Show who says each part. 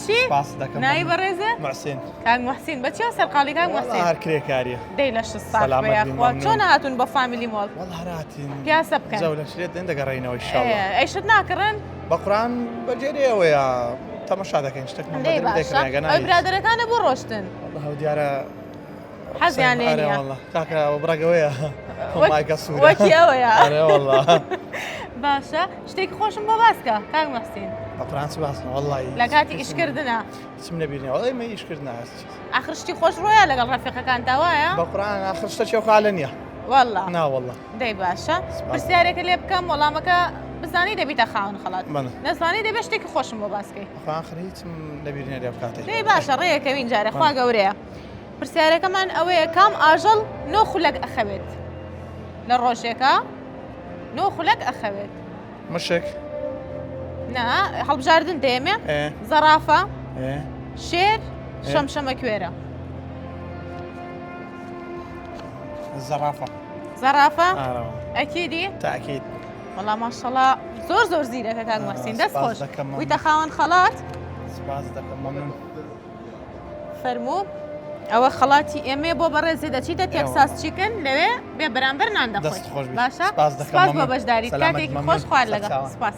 Speaker 1: باشی نایی بەڕێزە
Speaker 2: محسن
Speaker 1: کاک محسین بە چیا سەرقاڵی کاک محسین
Speaker 2: هەر کرێکاریە
Speaker 1: دەی لە شت ساڵ بەیەخوا چۆن هاتون بە فامیلی مۆڵ
Speaker 2: والله هاتین
Speaker 1: پیاسە بکەن
Speaker 2: زەو لە شرێت دەگەڕێینەوە ئینشاءالله
Speaker 1: ئەیشت ناکڕن
Speaker 2: بە قورآن بەجێرەوەیە تەماشا دەکەین شتێکمان
Speaker 1: دەی باشە ئەو برادەرەکانە بۆ ڕۆشتن
Speaker 2: هەو دیارە
Speaker 1: حەزیان لێ نییە
Speaker 2: کاکە بڕگەوەیە مایکە سوورە
Speaker 1: وەکی ئەوەیە
Speaker 2: والله
Speaker 1: باشە شتێکی خۆشم بۆ باسکە کاک محسین
Speaker 2: بە قورآن سوباسم والله
Speaker 1: لە کاتی ئیشکردنە
Speaker 2: چم نەبینێ وڵی مە ئیشکردنا
Speaker 1: ئاخر شتی خۆش ڕۆیە لەگەڵ ڕەفیقەکان تاوایە
Speaker 2: بە قورآن آخر شتە چێو خالە نییە
Speaker 1: والله
Speaker 2: نا والله
Speaker 1: دەی باشە پرسیارێکە لێ بکەم وەڵامەکە بزانی دەبیتە خاون خەڵات نەزانی دەبێت شتێکی خۆشم بۆ باسکەی
Speaker 2: آخر هیچم نەبینێ لێ بکاتێ
Speaker 1: دەی باشە ڕێیەکەوین جارێ خوا گەورەیە پرسیارەکەمان ئەوەیە کام ئاژەڵ نۆ خولەک ئەخەوێت لە ڕۆژێکە نۆ خولەک ئەخەوێت
Speaker 2: مشک
Speaker 1: نا هەڵبژاردن دێمێ زەرافە شێر شەمشەمە کوێرە
Speaker 2: زەرافە
Speaker 1: زەرافە ئەکیدی
Speaker 2: تاکید
Speaker 1: وەڵام ماشەڵڵا زۆر زیرەکە کاک محسین دەست خۆش ویتە خاوەن خەڵات
Speaker 2: سپاس دەکەم مەمنون
Speaker 1: فەرموو ئەوە خەڵاتی ئێمێ بۆ بەڕێزی دەچیتە تێکساس چیکن لەوێ بێ بەرامبەر نان دەخۆیت باشە سپاس بۆ بەشداریت کاتێکی خۆش خوارد لەگەڵ سپاس